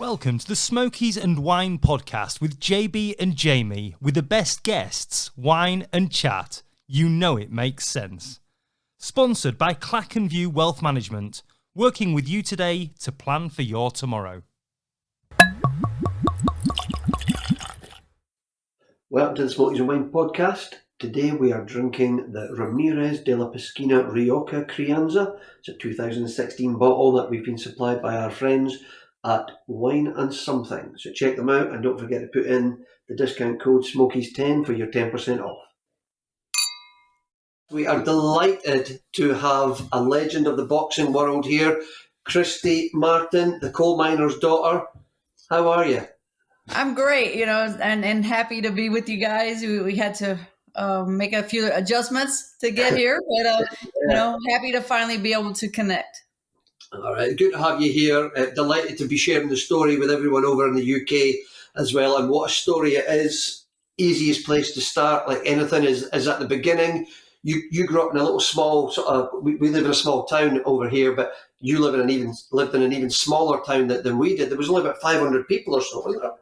Welcome to the Smokies and Wine podcast with JB and Jamie, with the best guests, wine and chat. You know it makes sense. Sponsored by Clackenview Wealth Management, working with you today to plan for your tomorrow. Welcome to the Smokies and Wine podcast. Today we are drinking the Ramirez de la Pesquina Rioja Crianza. It's a 2016 bottle that we've been supplied by our friends at Wine and Something. So check them out and don't forget to put in the discount code Smokies10 for your 10% off. We are delighted to have a legend of the boxing world here, Christy Martin, the coal miner's daughter. How are you? I'm great, and happy to be with you guys. We had to make a few adjustments to get here, but happy to finally be able to connect. All right, good to have you here. Delighted to be sharing the story with everyone over in the UK as well. And what a story it is. Easiest place to start, like anything, is at the beginning. You grew up in a little small, we live in a small town over here, but you lived in an even smaller town than we did. There was only about 500 people or so, wasn't there?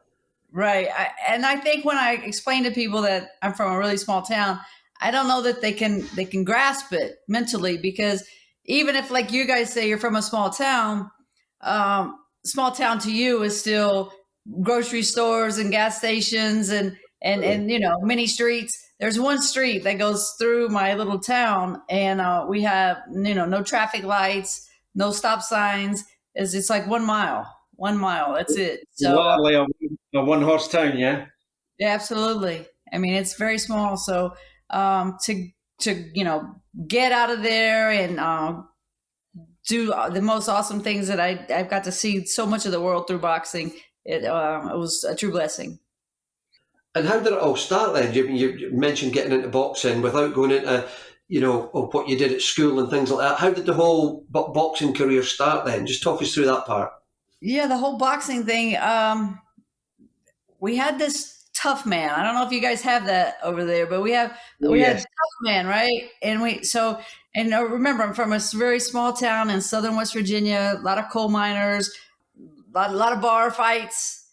Right. And I think when I explain to people that I'm from a really small town, I don't know that they can grasp it mentally, because even if, like you guys say, you're from a small town to you is still grocery stores and gas stations and many streets. There's one street that goes through my little town, and we have, no traffic lights, no stop signs. It's like 1 mile. 1 mile. That's it. So literally a one-horse town, yeah? Yeah, absolutely. I mean, it's very small. So to get out of there and do the most awesome things that I've got to see so much of the world through boxing, it was a true blessing. And how did it all start then? You mentioned getting into boxing without going into, what you did at school and things like that. How did the whole boxing career start then? Just talk us through that part. Yeah, the whole boxing thing. We had this tough man. I don't know if you guys have that over there, but we had tough man, right? And remember, I'm from a very small town in southern West Virginia. A lot of coal miners, a lot of bar fights.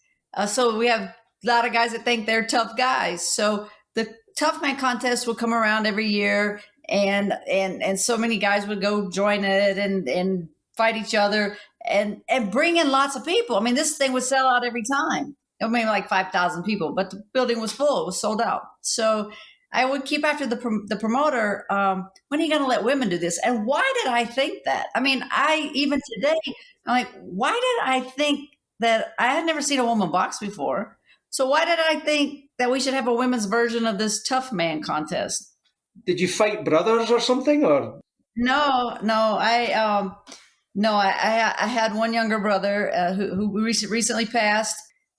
So we have a lot of guys that think they're tough guys. So the tough man contest would come around every year, and so many guys would go join it and fight each other and bring in lots of people. I mean, this thing would sell out every time. I mean, like 5,000 people, but the building was full. It was sold out. So I would keep after the promoter, when are you going to let women do this? And why did I think that? I mean, even today, I'm like, why did I think that? I had never seen a woman box before. So why did I think that we should have a women's version of this tough man contest? Did you fight brothers or something? Or No, I had one younger brother who recently passed.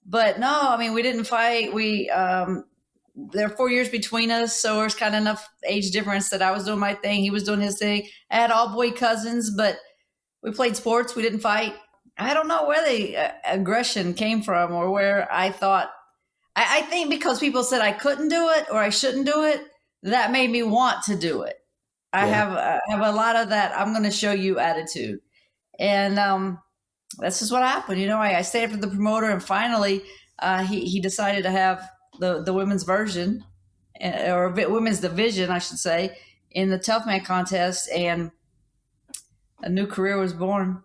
But no, I mean, we didn't fight. There are 4 years between us, so there's kind of enough age difference that I was doing my thing, he was doing his thing. I had all boy cousins, but we played sports. We didn't fight. I don't know where the aggression came from, or where I thought. I think because people said I couldn't do it or I shouldn't do it, that made me want to do it. I have a lot of that I'm going to show you attitude, and that's just what happened. I stayed after the promoter, and finally he decided to have the women's version, or women's division, I should say, in the tough man contest, and a new career was born.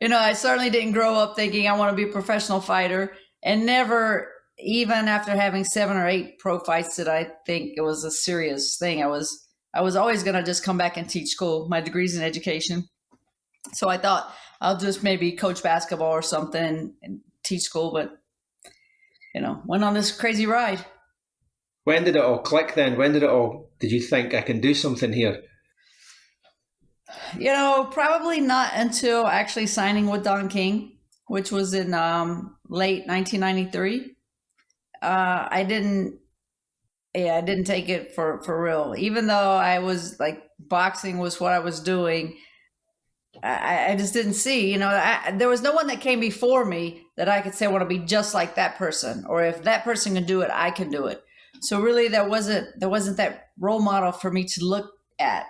I certainly didn't grow up thinking I want to be a professional fighter, and never, even after having 7 or 8 pro fights, did I think it was a serious thing. I was always going to just come back and teach school. My degree's in education. So I thought I'll just maybe coach basketball or something and teach school, but went on this crazy ride. When did it all click then? Did you think I can do something here? Probably not until actually signing with Don King, which was in late 1993. I didn't take it for real. Even though I was like, boxing was what I was doing, I just didn't see, there was no one that came before me that I could say I want to be just like that person, or if that person can do it, I can do it. So really there wasn't that role model for me to look at.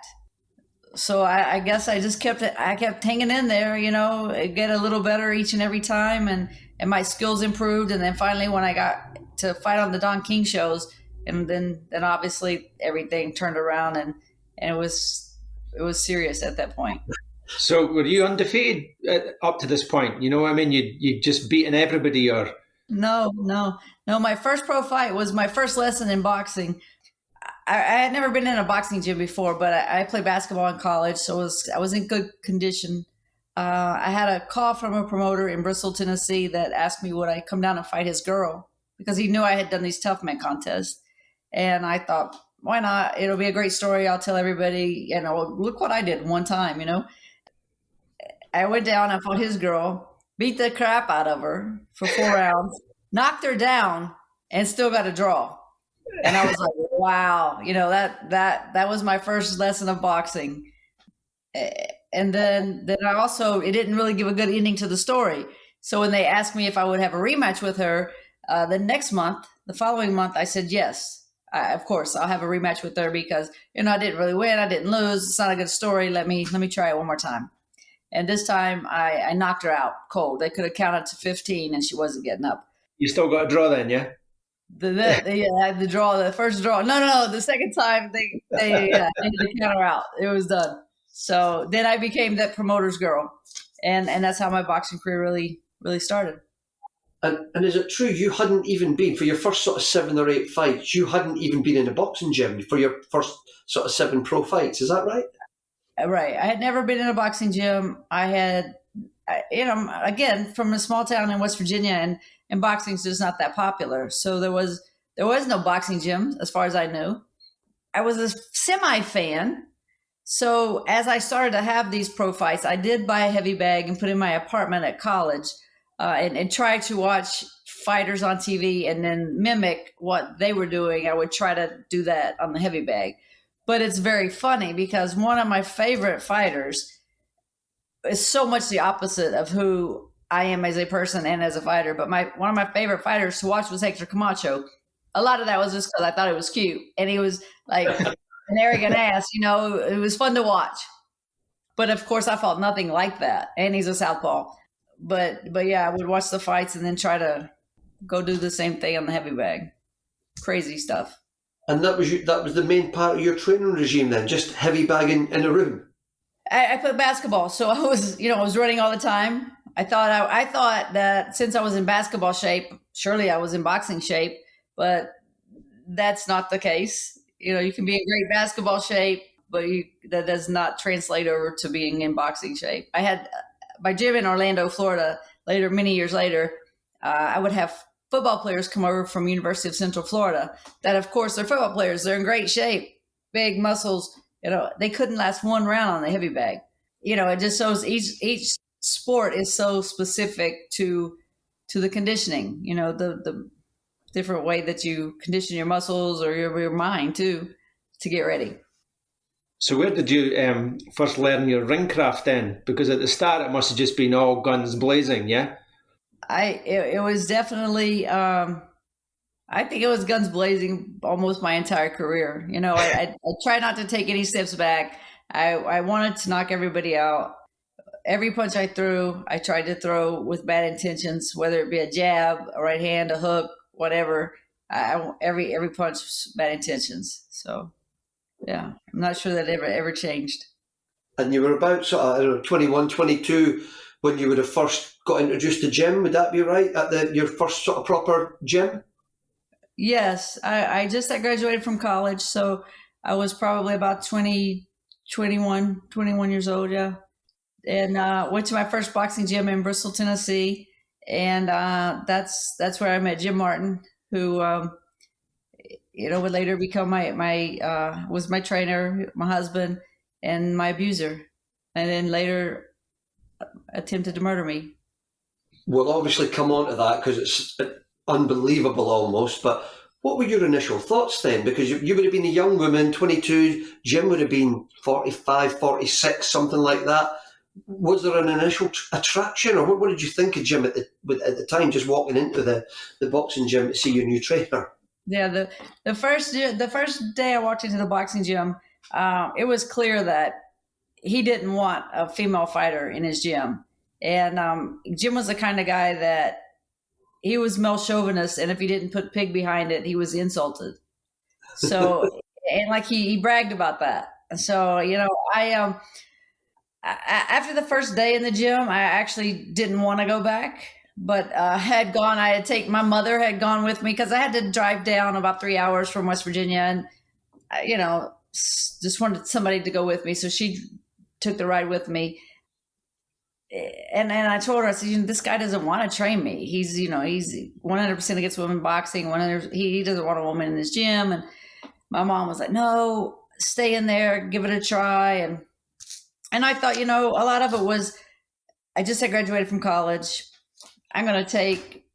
So I guess I just kept hanging in there, get a little better each and every time, and my skills improved. And then finally, when I got to fight on the Don King shows, and then obviously everything turned around, and it was serious at that point. So were you undefeated up to this point? You know what I mean? You'd just beaten everybody, or? No. My first pro fight was my first lesson in boxing. I had never been in a boxing gym before, but I played basketball in college, so I was in good condition. I had a call from a promoter in Bristol, Tennessee, that asked me would I come down and fight his girl, because he knew I had done these tough man contests. And I thought, why not? It'll be a great story. I'll tell everybody, look what I did one time, I went down, I fought his girl, beat the crap out of her for 4 rounds, knocked her down, and still got a draw. And I was like, wow, that was my first lesson of boxing. And then I also, it didn't really give a good ending to the story. So when they asked me if I would have a rematch with her the following month, I said, yes, of course, I'll have a rematch with her, because, I didn't really win. I didn't lose. It's not a good story. Let me try it one more time. And this time I knocked her out cold. They could have counted to 15 and she wasn't getting up. You still got a draw then, yeah? The draw, the first draw. No, the second time they had to count her out. It was done. So then I became that promoter's girl. And that's how my boxing career really, really started. And is it true you hadn't even been, for your first sort of 7 or 8 fights, you hadn't even been in a boxing gym for your first sort of 7 pro fights? Is that right? Right. I had never been in a boxing gym. Again, from a small town in West Virginia, and boxing's just not that popular. So there was no boxing gym as far as I knew. I was a semi-fan. So as I started to have these pro fights, I did buy a heavy bag and put in my apartment at college, and try to watch fighters on TV and then mimic what they were doing. I would try to do that on the heavy bag. But it's very funny, because one of my favorite fighters is so much the opposite of who I am as a person and as a fighter. But one of my favorite fighters to watch was Hector Camacho. A lot of that was just because I thought it was cute. And he was like an arrogant ass, it was fun to watch. But of course I felt nothing like that. And he's a southpaw. But yeah, I would watch the fights and then try to go do the same thing on the heavy bag. Crazy stuff. And that was the main part of your training regime then, just heavy bagging in a room? I played basketball, so I was running all the time. I thought that since I was in basketball shape, surely I was in boxing shape, but that's not the case. You can be in great basketball shape, but that does not translate over to being in boxing shape. I had my gym in Orlando, Florida. Many years later, I would have football players come over from University of Central Florida that, of course, they're football players. They're in great shape, big muscles. They couldn't last 1 round on the heavy bag. It just shows each sport is so specific to the conditioning, the different way that you condition your muscles or your mind too, to get ready. So where did you first learn your ring craft then? Because at the start it must have just been all guns blazing, yeah? It was definitely, I think it was guns blazing almost my entire career. I try not to take any steps back. I wanted to knock everybody out. Every punch I threw, I tried to throw with bad intentions, whether it be a jab, a right hand, a hook, whatever. Every punch was bad intentions. So, yeah, I'm not sure that ever changed. And you were about sort of 21, 22 when you would have first got introduced to gym. Would that be right? At your first sort of proper gym? Yes, I graduated from college, so I was probably about 21 years old, yeah. And went to my first boxing gym in Bristol, Tennessee, and that's where I met Jim Martin, who would later become was my trainer, my husband, and my abuser, and then later attempted to murder me. We'll obviously come on to that because it's unbelievable almost, but what were your initial thoughts then? Because you would have been a young woman, 22, Jim would have been 45, 46, something like that. Was there an initial attraction, or what did you think of Jim at the time, just walking into the boxing gym to see your new trainer? Yeah, the first day I walked into the boxing gym, it was clear that he didn't want a female fighter in his gym. And Jim was the kind of guy that he was male chauvinist, and if he didn't put pig behind it, he was insulted. So, and like he bragged about that. So, you know, after the first day in the gym, I actually didn't want to go back, but my mother had gone with me because I had to drive down about 3 hours from West Virginia, and, you know, just wanted somebody to go with me. So she took the ride with me. And I told her, I said, this guy doesn't want to train me. He's 100% against women boxing. He doesn't want a woman in his gym. And my mom was like, no, stay in there, give it a try. And I thought, a lot of it was, I just had graduated from college. I'm going to take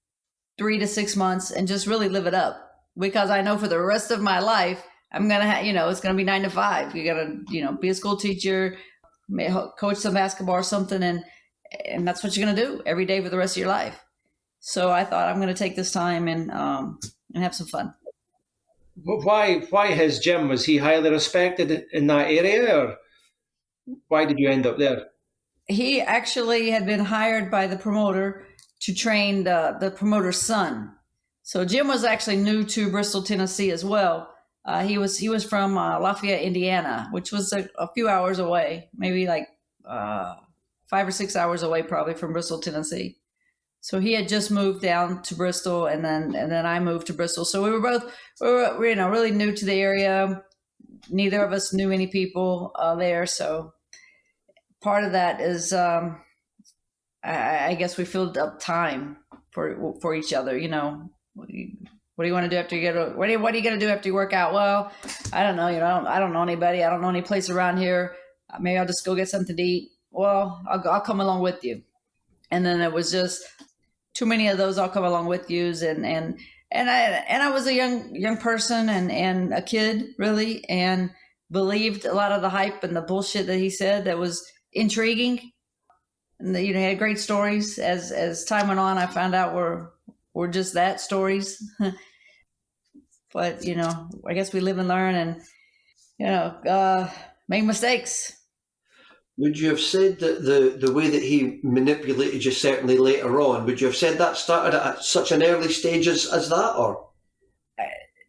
3 to 6 months and just really live it up, because I know for the rest of my life, I'm going to it's going to be 9 to 5. You got to, be a school teacher, coach some basketball or something. And that's what you're going to do every day for the rest of your life. So I thought, I'm going to take this time and have some fun. Why his gym? Was he highly respected in that area, or why did you end up there? He actually had been hired by the promoter to train the promoter's son. So Jim was actually new to Bristol, Tennessee as well. He was from Lafayette, Indiana, which was a few hours away, maybe like 5 or 6 hours away, probably, from Bristol, Tennessee. So he had just moved down to Bristol, and then I moved to Bristol. So we were really new to the area. Neither of us knew any people there. So part of that is, I guess we filled up time for each other. What do you want to do after you get? What are you going to do after you work out? Well, I don't know. I don't know anybody. I don't know any place around here. Maybe I'll just go get something to eat. Well, I'll come along with you. And then it was just too many of those. I'll come along with yous, and I was a young person and a kid, really, and believed a lot of the hype and the bullshit that he said that was intriguing. And he had great stories. As time went on, I found out were just that, stories. But I guess we live and learn, and make mistakes. Would you have said that the way that he manipulated you, certainly later on, would you have said that started at such an early stage as that, or?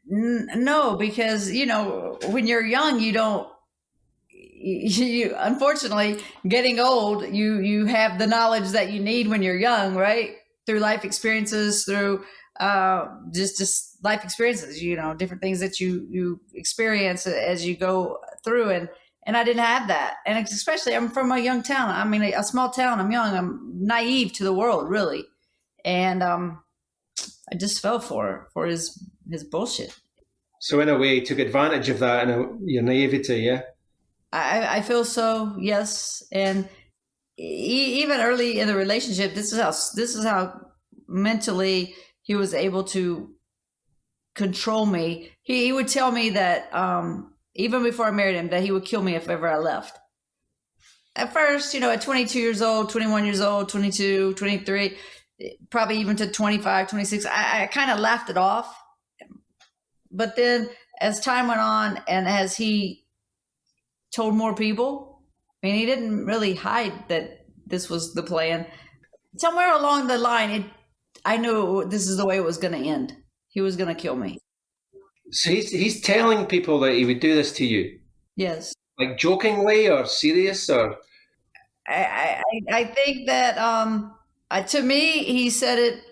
No, because, when you're young, you unfortunately, getting old, you have the knowledge that you need when you're young, right? Through life experiences, through just life experiences, different things that you experience as you go through. And I didn't have that. And especially, I'm from a young town. I mean, a small town. I'm young. I'm naive to the world, really. And I just fell for his bullshit. So in a way, he took advantage of that and your naivety, yeah? I feel so, yes. And even early in the relationship, this is how mentally he was able to control me. He would tell me that even before I married him, that he would kill me if ever I left. At first, at 22 years old, 21 years old, 22, 23, probably even to 25, 26, I kind of laughed it off. But then as time went on and as he told more people, he didn't really hide that this was the plan. Somewhere along the line, I knew this is the way it was going to end. He was going to kill me. So he's telling people that he would do this to you? Yes. Like jokingly or serious, or? I think that to me, he said it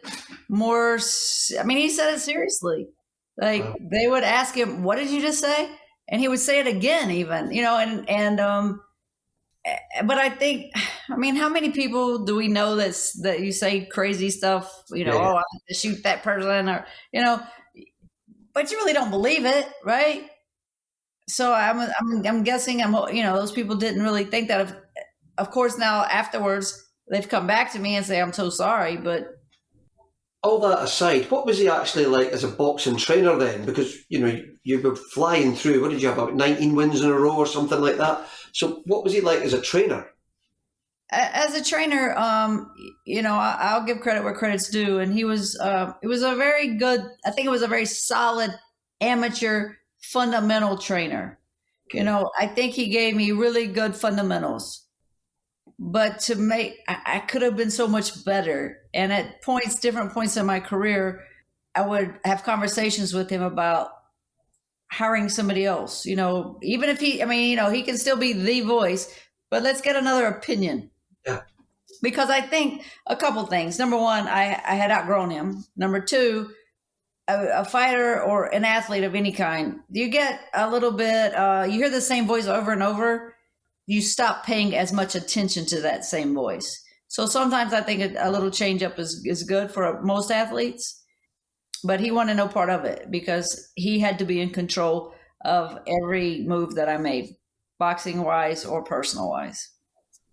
more. He said it seriously. Like they would ask him, "What did you just say?" And he would say it again, even But I think, how many people do we know that you say crazy stuff? Oh, I have to shoot that person, or but you really don't believe it, right? So I'm guessing those people didn't really think that. Of course, now afterwards they've come back to me and say, "I'm so sorry," but. All that aside, what was he actually like as a boxing trainer then? Because, you were flying through, what did you have, about 19 wins in a row or something like that? So what was he like as a trainer? As a trainer, I'll give credit where credit's due. And it was a very good, I think it was a very solid amateur fundamental trainer. Okay. I think he gave me really good fundamentals. but I could have been so much better. And at different points in my career, I would have conversations with him about hiring somebody else, even if he can still be the voice, but let's get another opinion. Yeah. Because I think a couple things. Number one, I had outgrown him. Number two, a fighter or an athlete of any kind, you get a little bit, you hear the same voice over and over, you stop paying as much attention to that same voice. So sometimes I think a little change up is good for most athletes. But he wanted no part of it because he had to be in control of every move that I made, boxing-wise or personal-wise.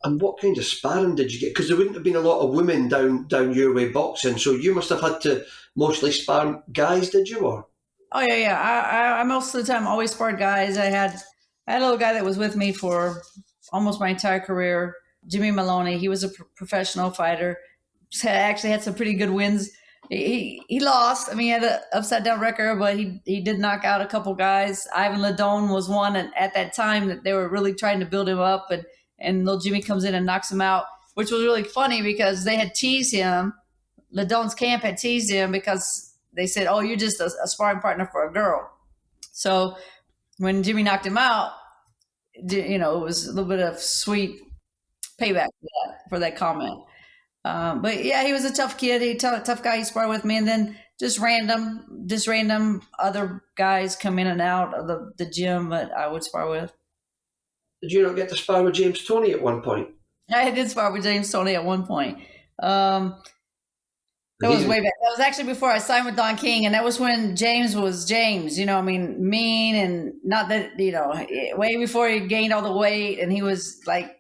And what kind of sparring did you get? Because there wouldn't have been a lot of women down your way boxing, so you must have had to mostly spar guys, did you? Or? Oh, yeah. I most of the time always sparred guys. I had a little guy that was with me for almost my entire career, Jimmy Maloney. He was a professional fighter. Actually had some pretty good wins. He lost. I mean, he had an upside-down record, but he did knock out a couple guys. Ivan Ledone was one, and at that time that they were really trying to build him up, and little Jimmy comes in and knocks him out, which was really funny because they had teased him. Ledone's camp had teased him because they said, "Oh, you're just a sparring partner for a girl." So when Jimmy knocked him out, it was a little bit of sweet payback for that comment. But yeah, he was a tough kid. Tough guy. He sparred with me, and then just random other guys come in and out of the gym that I would spar with. Did you not get to spar with James Toney at one point? I did spar with James Toney at one point. That was way back. That was actually before I signed with Don King, and that was when James was James. Mean and not that way before he gained all the weight, and he was like.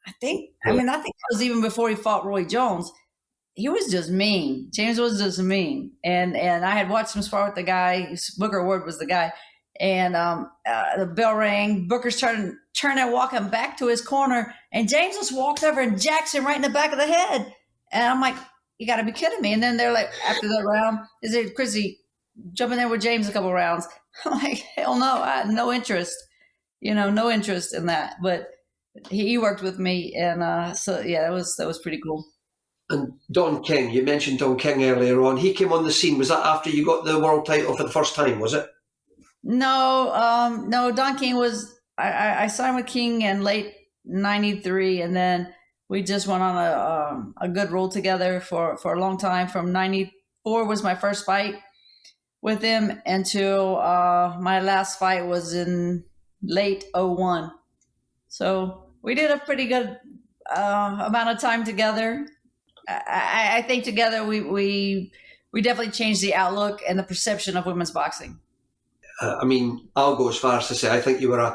I think it was even before he fought Roy Jones. He was just mean. James was just mean. And I had watched him spar with the guy. Booker Ward was the guy. And the bell rang. Booker's turned and walking back to his corner. And James just walked over and jacks him right in the back of the head. And I'm like, you got to be kidding me. And then they're like, after that round, they said, Christy, jump in there with James a couple rounds. I'm like, hell no. I had no interest. No interest in that. But he worked with me, and so yeah, that was pretty cool. And Don King, you mentioned Don King earlier on. He came on the scene. Was that after you got the world title for the first time? Was it? No. Don King was. I signed with King in late '93, and then we just went on a good roll together for a long time. From '94 was my first fight with him until my last fight was in late '01. So we did a pretty good amount of time together. I think together we definitely changed the outlook and the perception of women's boxing. I'll go as far as to say I think you were a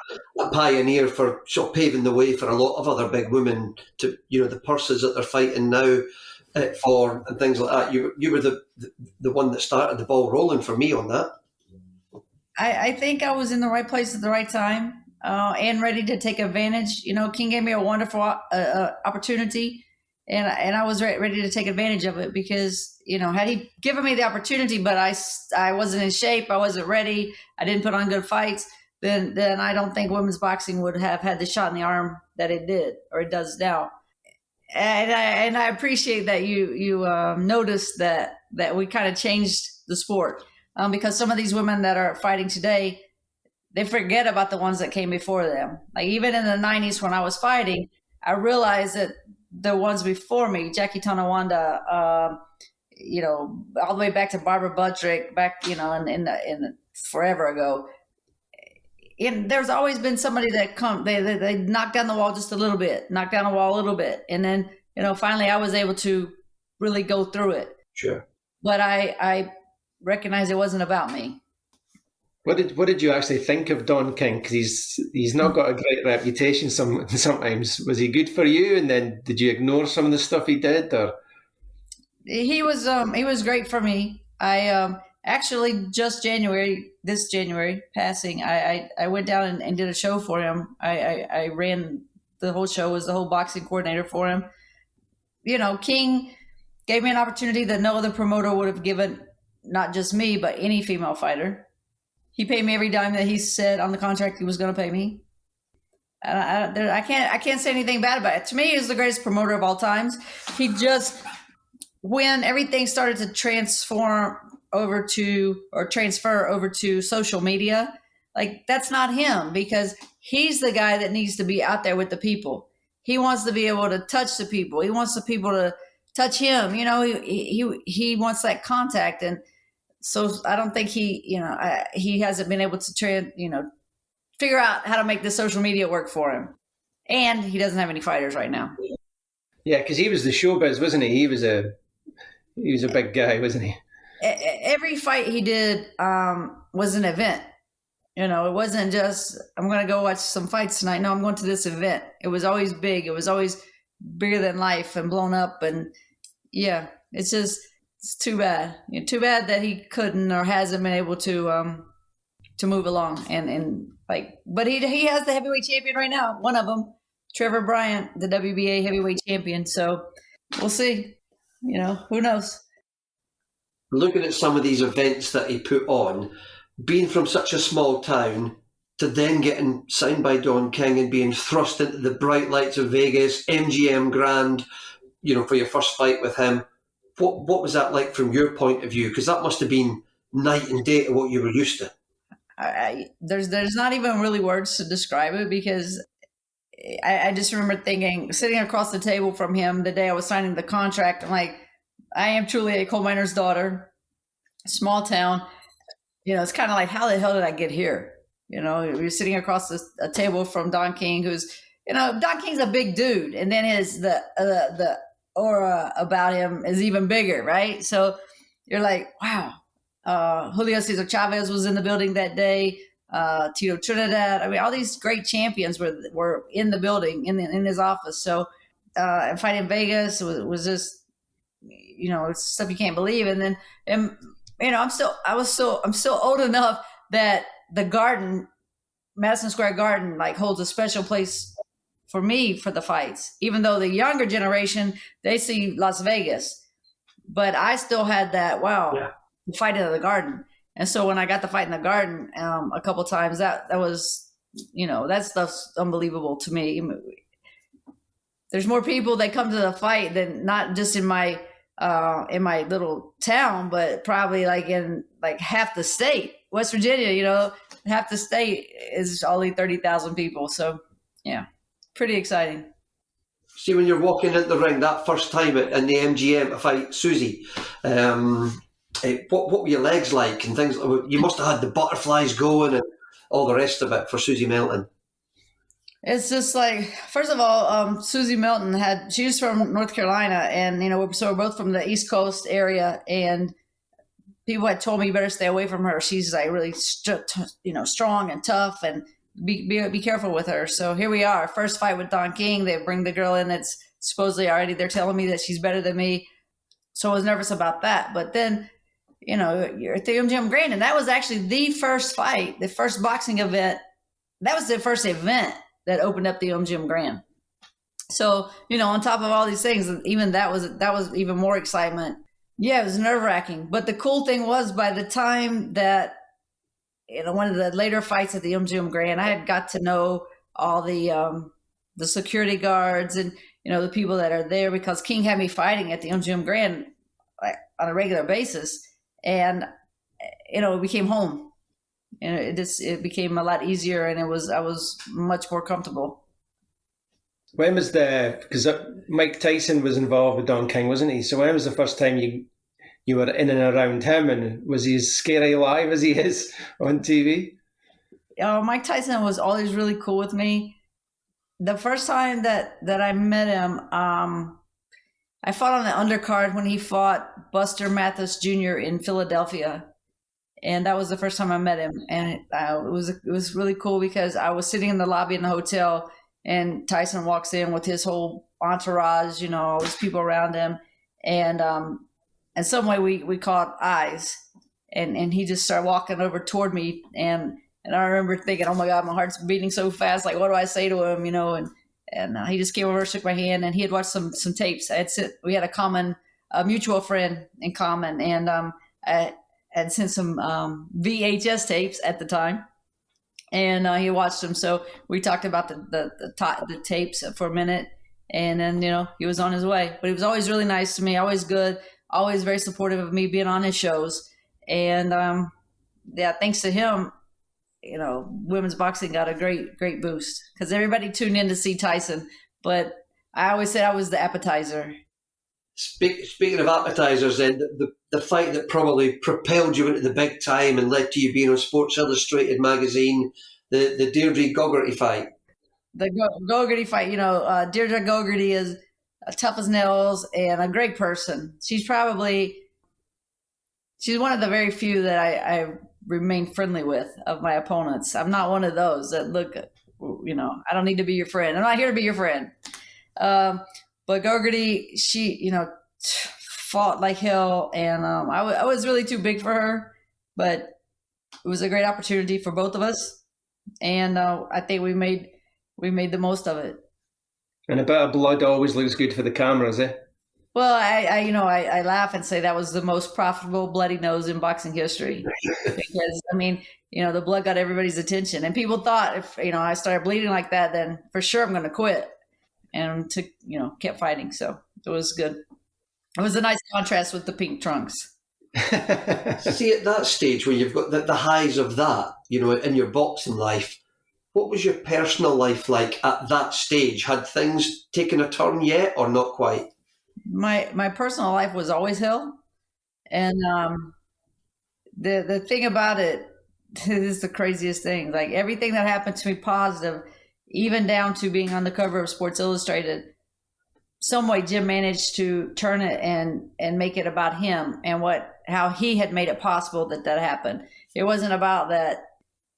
pioneer for sort of paving the way for a lot of other big women to, the purses that they're fighting now for and things like that. You were the one that started the ball rolling for me on that. I think I was in the right place at the right time. And ready to take advantage. King gave me a wonderful opportunity, and I was ready to take advantage of it because, had he given me the opportunity, but I wasn't in shape, I wasn't ready, I didn't put on good fights, then I don't think women's boxing would have had the shot in the arm that it did or it does now. And I appreciate that you noticed that we kind of changed the sport because some of these women that are fighting today, they forget about the ones that came before them. Like even in the 90s when I was fighting, I realized that the ones before me, Jackie Tonawanda, all the way back to Barbara Buttrick, back, in the forever ago. And there's always been somebody that they knock down the wall just a little bit, and then, finally I was able to really go through it. Sure. But I recognized it wasn't about me. What did you actually think of Don King? Because he's not got a great reputation sometimes. Was he good for you? And then did you ignore some of the stuff he did? Or he was great for me. I actually this January passing, I went down and did a show for him. I ran the whole show, was the whole boxing coordinator for him. King gave me an opportunity that no other promoter would have given, not just me, but any female fighter. He paid me every dime that he said on the contract he was going to pay me. I can't say anything bad about it. To me, he's the greatest promoter of all times. He just, when everything started to transfer over to social media, like that's not him, because he's the guy that needs to be out there with the people. He wants to be able to touch the people. He wants the people to touch him. You know, he wants that contact. And so I don't think he hasn't been able to figure out how to make the social media work for him. And he doesn't have any fighters right now. Yeah, because he was the showbiz, wasn't he? He was a big guy, wasn't he? Every fight he did was an event. You know, it wasn't just, I'm going to go watch some fights tonight. No, I'm going to this event. It was always big. It was always bigger than life and blown up. And yeah, it's too bad. Too bad that he couldn't or hasn't been able to move along. But he has the heavyweight champion right now. One of them, Trevor Bryant, the WBA heavyweight champion. So we'll see. You know, who knows? Looking at some of these events that he put on, being from such a small town to then getting signed by Don King and being thrust into the bright lights of Vegas, MGM Grand, for your first fight with him. What was that like from your point of view? Because that must have been night and day to what you were used to. There's not even really words to describe it, because I just remember thinking, sitting across the table from him the day I was signing the contract, I'm like, I am truly a coal miner's daughter, small town. It's kind of like, how the hell did I get here? You're sitting across a table from Don King, who's, Don King's a big dude, and then the aura about him is even bigger, right? So you're like, wow. Julio Cesar Chavez was in the building that day. Tito Trinidad. I mean, all these great champions were in the building in his office. So, and fight in Vegas was just, it's stuff you can't believe. And then, I'm still old enough that the Garden, Madison Square Garden, like holds a special place for me for the fights, even though the younger generation, they see Las Vegas, but I still had that, fight in the Garden. And so when I got the fight in the Garden a couple times, that was, that stuff's unbelievable to me. There's more people that come to the fight than not just in my little town, but probably in half the state. West Virginia, half the state is only 30,000 people. So yeah, pretty exciting. See, when you're walking into the ring that first time in the MGM to fight Susie, what were your legs like and things? You must have had the butterflies going and all the rest of it for Susie Melton. It's just like, first of all, Susie Melton she was from North Carolina, and so we're both from the East Coast area, and people had told me you better stay away from her. She's like really, strong and tough, and be careful with her. So here we are, first fight with Don King. They bring the girl in that's supposedly already, they're telling me that she's better than me. So I was nervous about that. But then, you're at the MGM Grand, and that was actually the first fight, the first boxing event. That was the first event that opened up the MGM Grand. So, on top of all these things, even that was even more excitement. Yeah, it was nerve-wracking. But the cool thing was, by the time that, one of the later fights at the MGM Grand, I had got to know all the security guards and, the people that are there, because King had me fighting at the MGM Grand on a regular basis. And, it became home. It became a lot easier, and I was much more comfortable. When was because Mike Tyson was involved with Don King, wasn't he? So when was the first time you were in and around him, and was he as scary live as he is on TV? Mike Tyson was always really cool with me. The first time that I met him, I fought on the undercard when he fought Buster Mathis Jr. in Philadelphia. And that was the first time I met him. And it was really cool, because I was sitting in the lobby in the hotel, and Tyson walks in with his whole entourage, all these people around him. And in some way we caught eyes, and he just started walking over toward me. And I remember thinking, oh my God, my heart's beating so fast. Like, what do I say to him? And he just came over, shook my hand, and he had watched some tapes. We had a mutual friend in common. And I had sent some VHS tapes at the time. and he watched them. So we talked about the tapes for a minute, and then he was on his way. But he was always really nice to me, always good, always very supportive of me being on his shows. And thanks to him, women's boxing got a great boost because everybody tuned in to see Tyson. But I always said I was the appetizer. Speaking of appetizers, then the fight that probably propelled you into the big time and led to you being on Sports Illustrated magazine, the Deirdre Gogarty fight. The Gogarty fight, Deirdre Gogarty is tough as nails and a great person. She's one of the very few that I remain friendly with of my opponents. I'm not one of those that look, I don't need to be your friend. I'm not here to be your friend. But Gogarty, she, fought like hell, and I was really too big for her, but it was a great opportunity for both of us, and I think we made the most of it. And a bit of blood always looks good for the cameras, eh? Well, I laugh and say that was the most profitable bloody nose in boxing history because the blood got everybody's attention, and people thought if I started bleeding like that, then for sure I'm going to quit. And kept fighting. So it was good. It was a nice contrast with the pink trunks. See, at that stage when you've got the highs of that, in your boxing life, what was your personal life like at that stage? Had things taken a turn yet or not quite? My personal life was always hell. And the thing about it is the craziest thing. Like everything that happened to me positive, even down to being on the cover of Sports Illustrated, some way Jim managed to turn it and make it about him and how he had made it possible that happened. It wasn't about that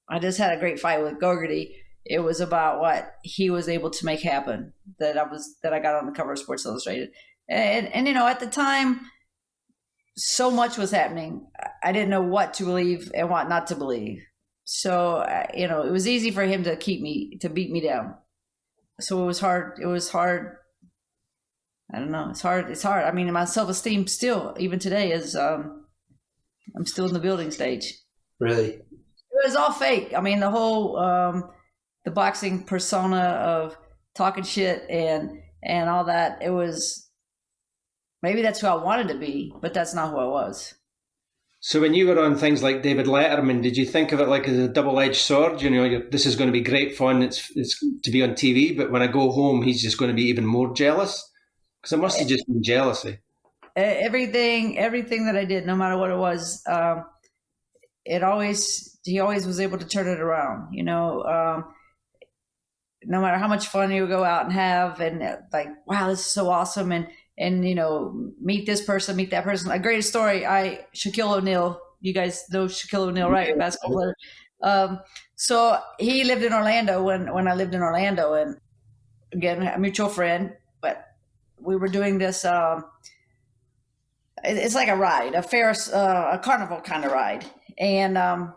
I just had a great fight with Gogarty. It was about what he was able to make happen, that I got on the cover of Sports Illustrated. And at the time, so much was happening. I didn't know what to believe and what not to believe. So, it was easy for him to beat me down. So it was hard. I don't know. It's hard. I mean, my self-esteem still, even today, is, I'm still in the building stage. Really? It was all fake. I mean, the whole, the boxing persona of talking shit and all that, it was, maybe that's who I wanted to be, but that's not who I was. So when you were on things like David Letterman, did you think of it like as a double-edged sword? This is going to be great fun. It's to be on TV, but when I go home, he's just going to be even more jealous? Because it must have just been jealousy. Everything that I did, no matter what it was, he always was able to turn it around. No matter how much fun you would go out and have, and like, wow, this is so awesome, and meet this person, meet that person. A great story. Shaquille O'Neal. You guys know Shaquille O'Neal, right? Basketball player. So he lived in Orlando when I lived in Orlando, and again, a mutual friend. But we were doing this. It's like a ride, a carnival kind of ride, and I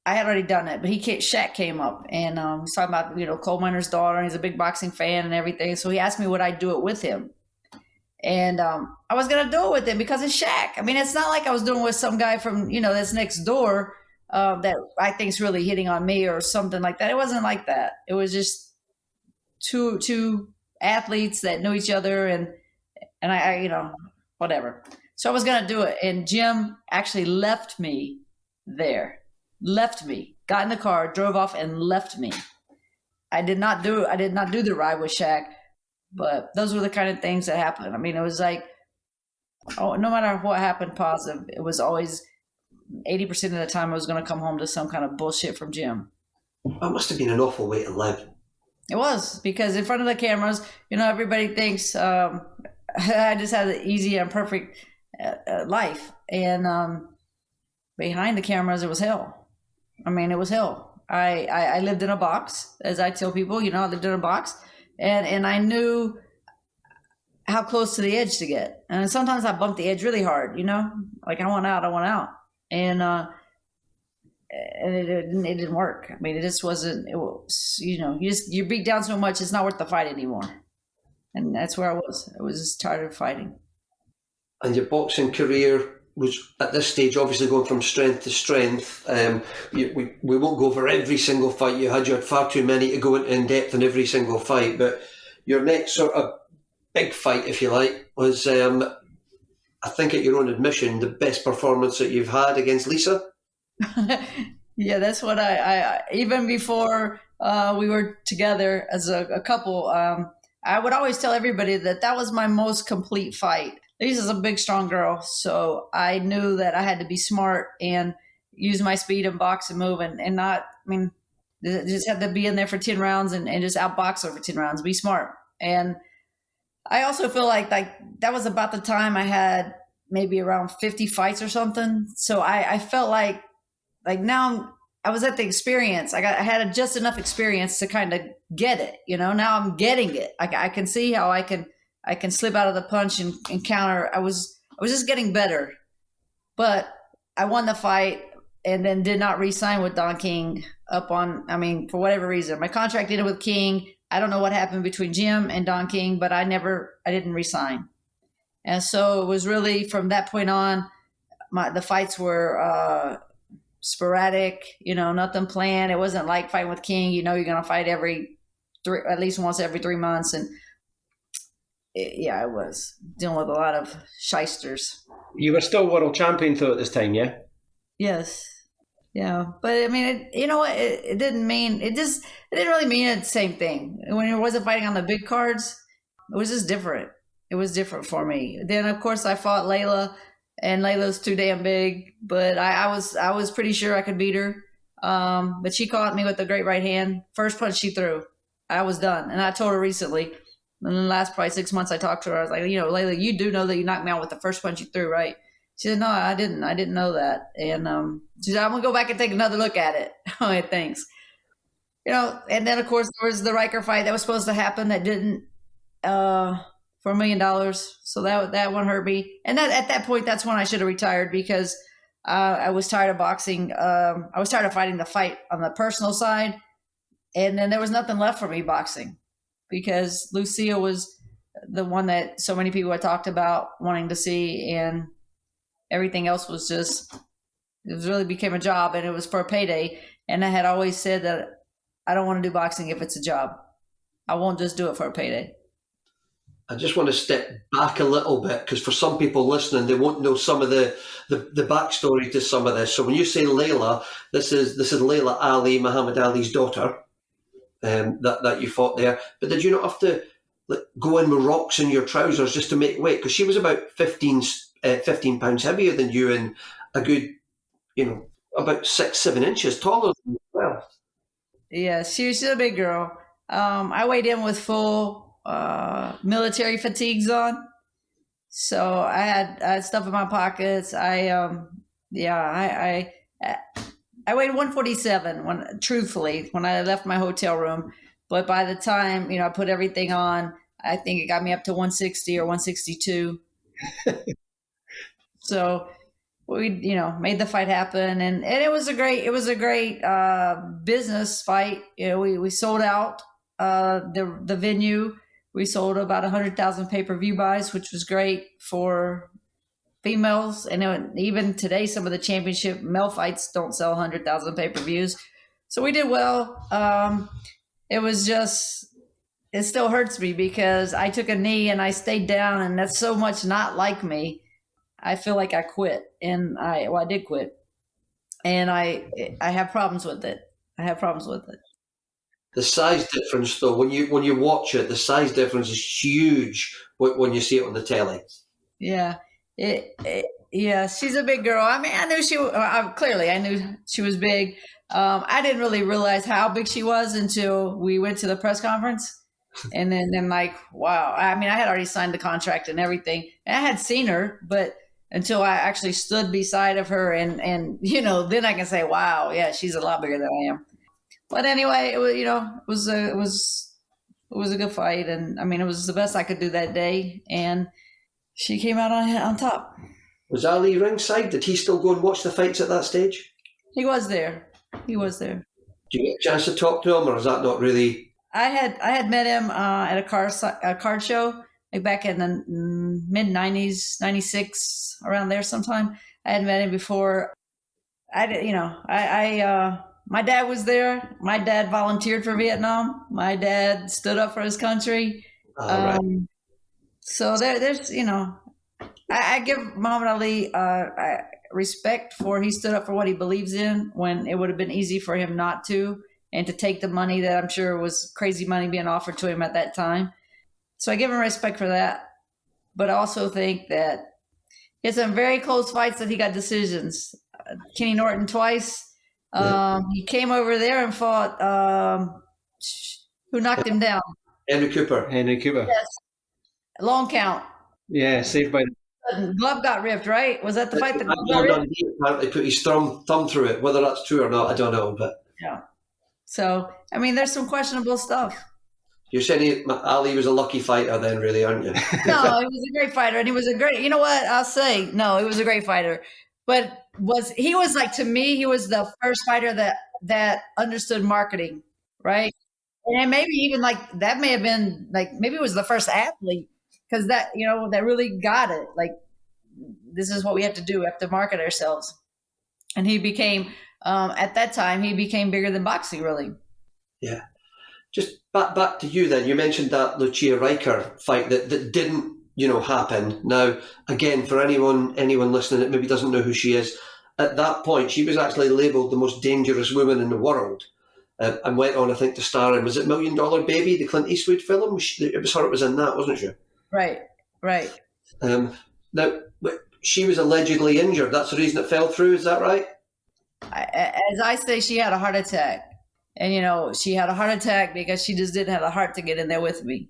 had already done it. But Shaq came up and he's talking about coal miner's daughter, and he's a big boxing fan and everything. So he asked me would I do it with him. And I was going to do it with him because it's Shaq. I mean, it's not like I was doing it with some guy from, that's next door that I think's really hitting on me or something like that. It wasn't like that. It was just two athletes that knew each other and I whatever. So I was going to do it. And Jim actually left me there, got in the car, drove off and left me. I did not do the ride with Shaq. But those were the kind of things that happened. I mean, it was like, no matter what happened positive, it was always 80% of the time I was going to come home to some kind of bullshit from Jim. That must have been an awful way to live. It was, because in front of the cameras, everybody thinks I just had an easy and perfect life. And behind the cameras, it was hell. I mean, it was hell. I lived in a box, as I tell people, I lived in a box. And I knew how close to the edge to get. And sometimes I bumped the edge really hard, like I want out. And it didn't work. I mean, it just wasn't, it was, you're beat down so much, it's not worth the fight anymore. And that's where I was. I was just tired of fighting. And your boxing career was at this stage obviously going from strength to strength. We won't go over every single fight you had. You had far too many to go into in depth in every single fight. But your next sort of big fight, if you like, was, I think at your own admission, the best performance that you've had against Lisa. Yeah, that's what I even before we were together as a couple, I would always tell everybody that was my most complete fight. Lisa's a big, strong girl, so I knew that I had to be smart and use my speed and box and move and not, just have to be in there for 10 rounds and just outbox her for 10 rounds, be smart. And I also feel like that was about the time I had maybe around 50 fights or something. So I felt like now I was at the experience. I had just enough experience to kind of get it, now I'm getting it. I can see how I can slip out of the punch and counter. I was just getting better, but I won the fight and then did not re-sign with Don King for whatever reason. My contract ended with King. I don't know what happened between Jim and Don King, but I didn't re-sign. And so it was really from that point on, the fights were sporadic, nothing planned. It wasn't like fighting with King. You're going to fight at least once every 3 months. And I was dealing with a lot of shysters. You were still world champion though at this time, yeah? Yes. Yeah. But it didn't mean, it didn't really mean the same thing. When it wasn't fighting on the big cards, it was just different. It was different for me. Then of course I fought Layla, and Layla's too damn big, but I was pretty sure I could beat her. But she caught me with a great right hand. First punch she threw, I was done. And I told her recently, in the last probably 6 months, I talked to her. I was like, Layla, you do know that you knocked me out with the first punch you threw, right? She said, no, I didn't. I didn't know that. And she said, I'm going to go back and take another look at it. All right, thanks. And then, of course, there was the Riker fight that was supposed to happen that didn't for $1 million. So that one hurt me. And at that point, that's when I should have retired because I was tired of boxing. I was tired of fighting the fight on the personal side. And then there was nothing left for me boxing because Lucille was the one that so many people had talked about wanting to see, and everything else was it really became a job, and it was for a payday. And I had always said that I don't want to do boxing if it's a job. I won't just do it for a payday. I just want to step back a little bit because for some people listening, they won't know some of the backstory to some of this. So when you say Layla, this is Layla Ali, Muhammad Ali's daughter, that you fought there. But did you not have to go in with rocks in your trousers just to make weight? Because she was about 15 pounds heavier than you and a good, about 6-7 inches taller than you as well. Yeah, she's a big girl. I weighed in with full military fatigues on, so I had stuff in my pockets. I weighed 147 when I left my hotel room, but by the time I put everything on, I think it got me up to 160 or 162. So we made the fight happen, and it was a great business fight. We sold out the venue. We sold about 100,000 pay-per-view buys, which was great for females. And even today, some of the championship male fights don't sell 100,000 pay-per-views. So we did well. It still hurts me because I took a knee and I stayed down, and that's so much not like me. I feel like I quit, and I did quit, and I have problems with it. The size difference, though, when you watch it, the size difference is huge when you see it on the telly. Yeah, yeah, she's a big girl. I mean, I knew I knew she was big. I didn't really realize how big she was until we went to the press conference. And then like, wow. I mean, I had already signed the contract and everything. And I had seen her, but until I actually stood beside of her and then I can say, wow, yeah, she's a lot bigger than I am. But anyway, it was it was a good fight, and I mean, it was the best I could do that day, and she came out on top. Was Ali ringside? Did he still go and watch the fights at that stage? He was there. Did you get a chance to talk to him, or is that not really? I had met him at a card show like back in the mid 90s, 96, around there sometime. I had met him before. My dad was there. My dad volunteered for Vietnam. My dad stood up for his country. Right. So there's, I give Muhammad Ali respect for he stood up for what he believes in when it would have been easy for him not to, and to take the money that I'm sure was crazy money being offered to him at that time. So I give him respect for that. But I also think that he had some very close fights that he got decisions. Kenny Norton twice. He came over there and fought, who knocked him down? Henry Cooper. Yes. Long count. Yeah, saved by The glove got ripped, right? Was that the fight that glove got ripped? He apparently put his thumb through it. Whether that's true or not, I don't know. But yeah. So, I mean, there's some questionable stuff. you're saying Ali was a lucky fighter then, really, aren't you? No, he was a great fighter, and he was a great. You know what? I'll say no. He was a great fighter, but he was like, to me, he was the first fighter that understood marketing, right? And maybe even like that may have been like maybe it was the first athlete, because that that really got it. Like, this is what we have to do. We have to market ourselves, and he became at that time he became bigger than boxing, really. Yeah. Just back to you then. You mentioned that Lucia Riker fight that didn't, happen. Now, again, for anyone listening that maybe doesn't know who she is, at that point, she was actually labelled the most dangerous woman in the world, and went on, I think, to star in, was it $1 Million Baby, the Clint Eastwood film? It was her that was in that, wasn't she? Right. Now, she was allegedly injured. That's the reason it fell through. Is that right? As I say, she had a heart attack. And, she had a heart attack because she just didn't have the heart to get in there with me.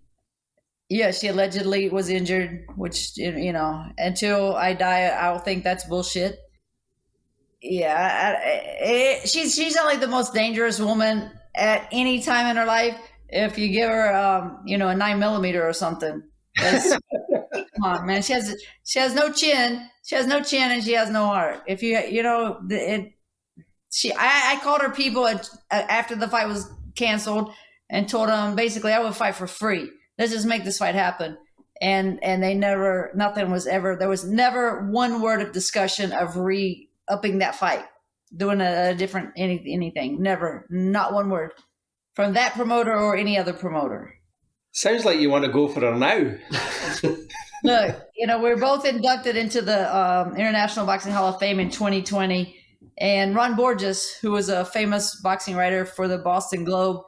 Yeah, she allegedly was injured, which, until I die, I'll think that's bullshit. Yeah, she's not like the most dangerous woman at any time in her life. If you give her, a 9mm or something. Come on, man. She has no chin. She has no chin and she has no heart. If I called her people after the fight was canceled and told them basically I would fight for free. Let's just make this fight happen. And there was never one word of discussion of re-upping that fight, doing a different anything. Never, not one word from that promoter or any other promoter. Sounds like you want to go for her now. Look, we're both inducted into the International Boxing Hall of Fame in 2020. And Ron Borges, who was a famous boxing writer for the Boston Globe,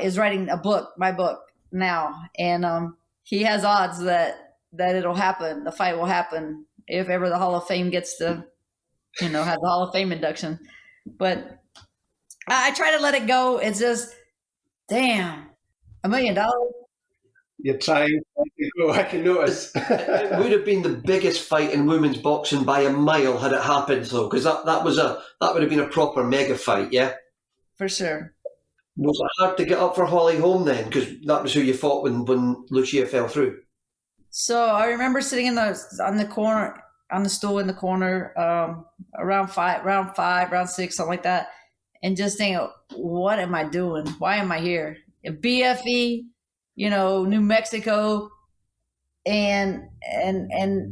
is writing my book now. And he has odds that it'll happen. The fight will happen if ever the Hall of Fame gets to, have the Hall of Fame induction. But I try to let it go. It's just, damn, $1 million. You're trying to go, I can notice. It would have been the biggest fight in women's boxing by a mile had it happened, though, because that would have been a proper mega fight, yeah? For sure. Was it hard to get up for Holly Holm then? Because that was who you fought when Lucia fell through. So I remember sitting on the corner, on the stool in the corner, round 5, round 6, something like that, and just thinking, what am I doing? Why am I here? BFE, New Mexico, and I'm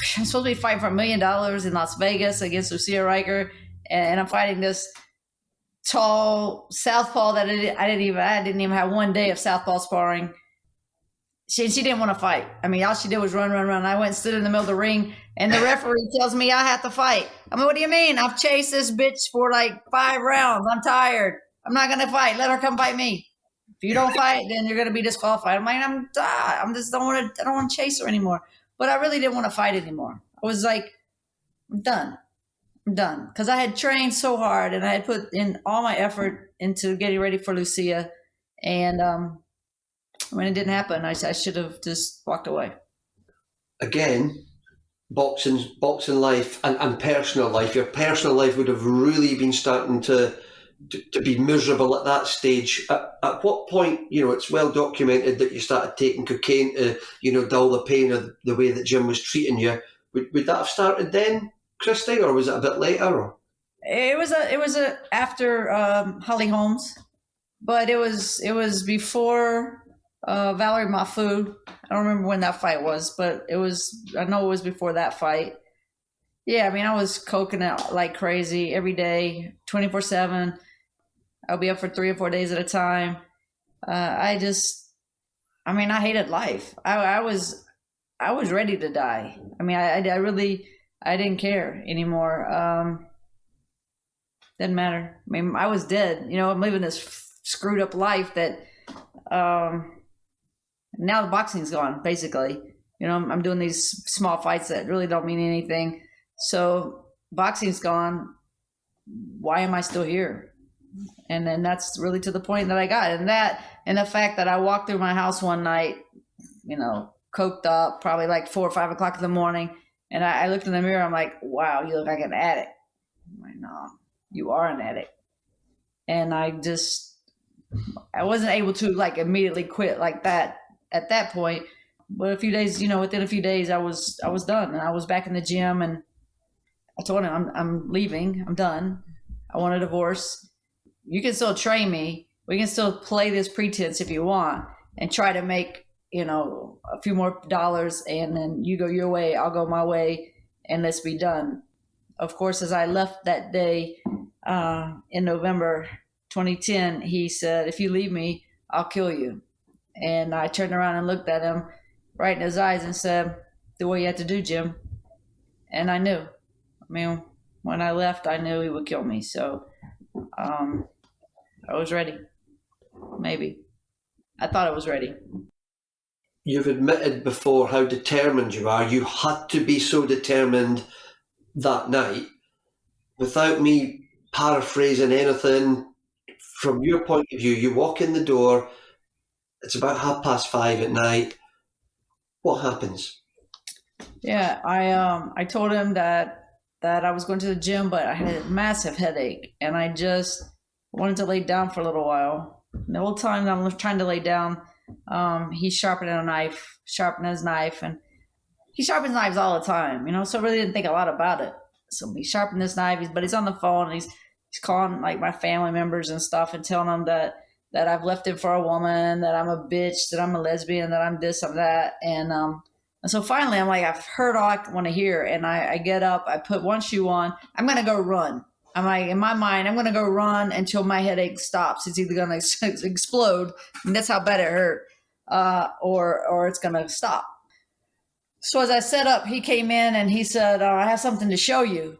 supposed to be fighting for $1 million in Las Vegas against Lucia Riker, and I'm fighting this tall southpaw that I didn't even have one day of southpaw sparring. She didn't want to fight. I mean, all she did was run. I went and stood in the middle of the ring, and the referee tells me I have to fight. I mean, what do you mean? I've chased this bitch for like 5 rounds. I'm tired. I'm not gonna fight. Let her come fight me. If you don't fight, then you're going to be disqualified. I'm like, I don't want to chase her anymore. But I really didn't want to fight anymore. I was like, I'm done. Because I had trained so hard and I had put in all my effort into getting ready for Lucia. And when it didn't happen, I should have just walked away. Again, boxing life and personal life. Your personal life would have really been starting to be miserable at that stage. At what point, it's well documented that you started taking cocaine to, dull the pain of the way that Jim was treating you. Would that have started then, Christy, or was it a bit later? It was after Holly Holmes, but it was before Valerie Mafu. I don't remember when that fight was, but I know it was before that fight. Yeah, I mean, I was coking it like crazy every day, 24/7. I'll be up for 3 or 4 days at a time. I hated life. I was ready to die. I mean, I didn't care anymore. Didn't matter. I mean, I was dead. I'm living this screwed up life that now the boxing's gone, basically. I'm doing these small fights that really don't mean anything. So boxing's gone. Why am I still here? And then that's really to the point that I got. And the fact that I walked through my house one night, coked up, probably like 4 or 5 o'clock in the morning. And I looked in the mirror. I'm like, wow, you look like an addict. I'm like, no, you are an addict. And I wasn't able to like immediately quit like that at that point. But a few days, within a few days, I was done. And I was back in the gym, and I told him, I'm leaving. I'm done. I want a divorce. You can still train me. We can still play this pretense if you want and try to make, a few more dollars, and then you go your way, I'll go my way, and let's be done. Of course, as I left that day in November 2010, he said, if you leave me, I'll kill you. And I turned around and looked at him right in his eyes and said, do what you have to do, Jim. And I knew. I mean, when I left, I knew he would kill me. So I was ready. Maybe. I thought I was ready. You've admitted before how determined you are. You had to be so determined that night. Without me paraphrasing anything, from your point of view, you walk in the door, it's about 5:30 at night. What happens? Yeah, I told him that I was going to the gym, but I had a massive headache, and I just wanted to lay down for a little while. And the whole time that I'm trying to lay down, he's sharpening his knife, and he sharpens knives all the time, so I really didn't think a lot about it. So he sharpened his knife, but he's on the phone, and he's calling like my family members and stuff and telling them that I've left him for a woman, that I'm a bitch, that I'm a lesbian, that I'm this, I'm that. And so finally I'm like, I've heard all I want to hear. And I get up, I put one shoe on, I'm going to go run. I'm like, in my mind, I'm going to go run until my headache stops. It's either going to explode, and that's how bad it hurt, or it's going to stop. So as I set up, he came in and he said, I have something to show you.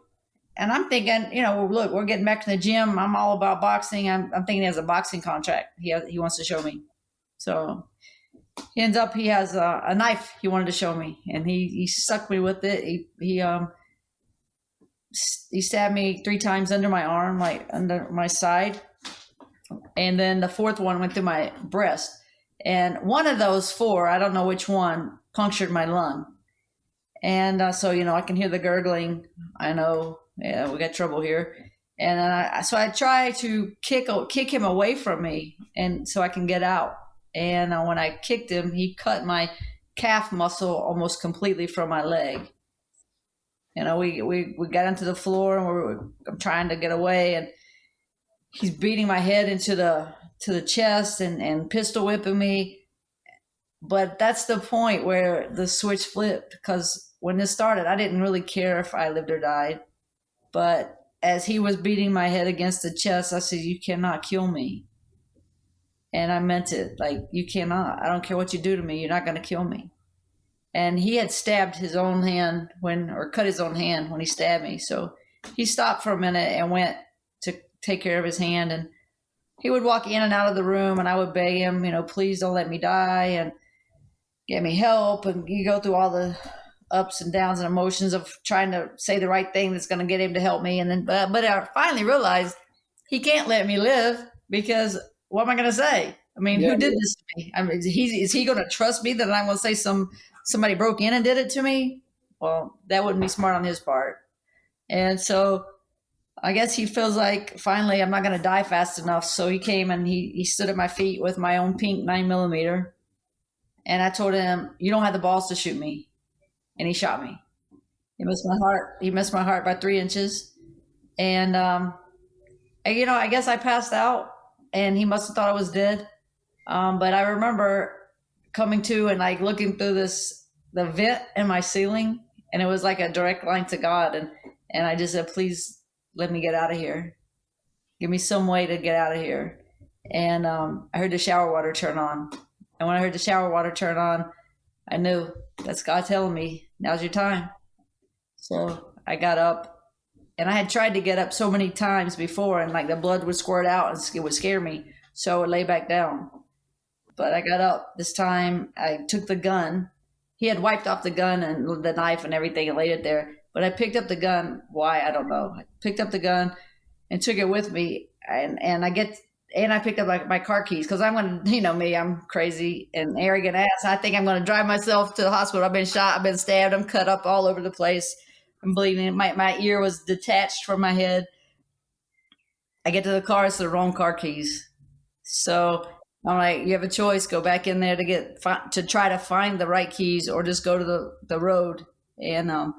And I'm thinking, look, we're getting back to the gym. I'm all about boxing. I'm thinking he has a boxing contract. He wants to show me. So he ends up, he has a knife he wanted to show me, and he sucked me with it. He stabbed me 3 times under my arm, like under my side. And then the 4th one went through my breast. And one of those 4, I don't know which one, punctured my lung. And so, I can hear the gurgling. I know, yeah, we got trouble here. And so I try to kick him away from me, and so I can get out. And when I kicked him, he cut my calf muscle almost completely from my leg. We got into the floor, and I'm trying to get away, and he's beating my head into the chest and pistol whipping me. But that's the point where the switch flipped, because when this started, I didn't really care if I lived or died. But as he was beating my head against the chest, I said, you cannot kill me. And I meant it. Like, you cannot. I don't care what you do to me. You're not going to kill me. And he had stabbed his own hand cut his own hand when he stabbed me. So he stopped for a minute and went to take care of his hand. And he would walk in and out of the room, and I would beg him, please don't let me die, and get me help. And you go through all the ups and downs and emotions of trying to say the right thing that's going to get him to help me. And then, but I finally realized he can't let me live, because what am I going to say? I mean, who did this to me? I mean, is he going to trust me that I'm going to say somebody broke in and did it to me? Well, that wouldn't be smart on his part. And so I guess he feels like finally I'm not going to die fast enough. So he came and he stood at my feet with my own pink 9mm. And I told him, you don't have the balls to shoot me. And he shot me. He missed my heart. He missed my heart by 3 inches. And, I guess I passed out, and he must have thought I was dead. But I remember coming to and like looking through the vent in my ceiling, and it was like a direct line to God. And I just said, please let me get out of here. Give me some way to get out of here. And I heard the shower water turn on. And when I heard the shower water turn on, I knew that's God telling me, now's your time. So I got up, and I had tried to get up so many times before, and like the blood would squirt out and it would scare me. So I would lay back down. But I got up this time. I took the gun. He had wiped off the gun and the knife and everything and laid it there. But I picked up the gun. Why? I don't know. I picked up the gun and took it with me. And I picked up my car keys because I'm going to, you know me, I'm crazy and arrogant ass. I think I'm going to drive myself to the hospital. I've been shot. I've been stabbed. I'm cut up all over the place. I'm bleeding. My ear was detached from my head. I get to the car. It's the wrong car keys. So I'm like, you have a choice. Go back in there to try to find the right keys, or just go to the road and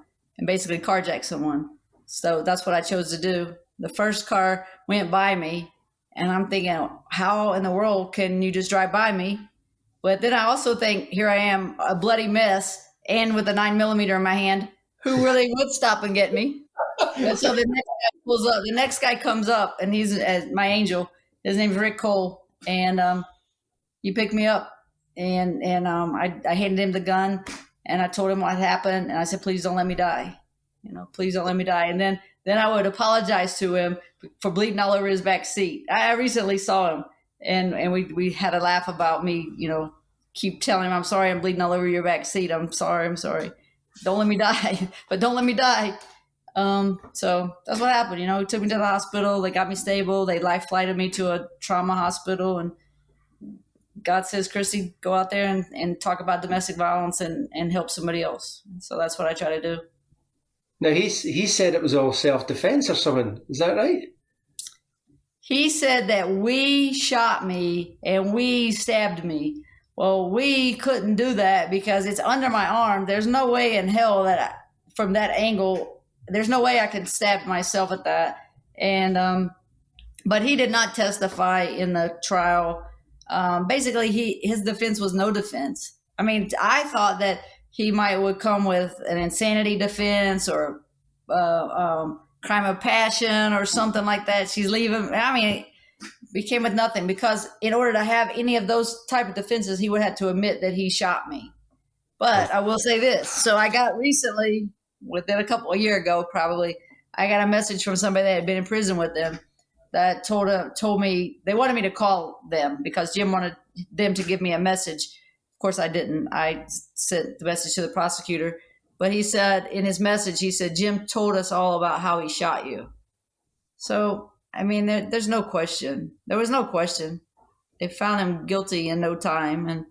basically carjack someone. So that's what I chose to do. The first car went by me, and I'm thinking, how in the world can you just drive by me? But then I also think, here I am, a bloody mess, and with a 9mm in my hand. Who really would stop and get me? And so the next guy pulls up. The next guy comes up, and he's my angel. His name's Rick Cole, and he picked me up, and I handed him the gun, and I told him what happened, and I said, please don't let me die. Please don't let me die. And then I would apologize to him for bleeding all over his back seat. I recently saw him, and we had a laugh about me, keep telling him, I'm sorry, I'm bleeding all over your back seat. I'm sorry. Don't let me die, but don't let me die. So that's what happened. He took me to the hospital. They got me stable. They life flighted me to a trauma hospital, and God says, Christy, go out there and talk about domestic violence and help somebody else. So that's what I try to do. Now, he said it was all self-defense or something. Is that right? He said that we shot me and we stabbed me. Well, we couldn't do that because it's under my arm. There's no way in hell that from that angle, there's no way I could stab myself at that. And but he did not testify in the trial. Basically, his defense was no defense. I mean, I thought that he would come with an insanity defense or crime of passion or something like that. She's leaving. I mean, he came with nothing, because in order to have any of those type of defenses, he would have to admit that he shot me. But I will say this. So I got recently, within a couple of years ago, probably, I got a message from somebody that had been in prison with them that told me they wanted me to call them because Jim wanted them to give me a message. Of course, I didn't. I sent the message to the prosecutor. But he said in his message, he said, Jim told us all about how he shot you. So, I mean, there's no question. There was no question. They found him guilty in no time. And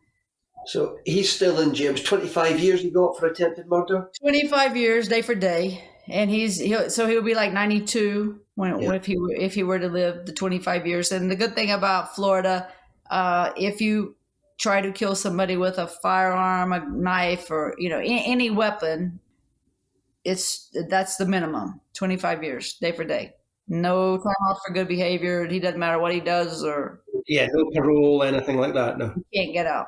so he's still in jail. 25 years he got for attempted murder? 25 years, day for day. And he'll be like 92 if he were to live the 25 years. And the good thing about Florida, if you try to kill somebody with a firearm, a knife, or any weapon, that's the minimum. 25 years, day for day. No time off for good behavior. He doesn't matter what he does, or no parole, anything like that. No, he can't get out.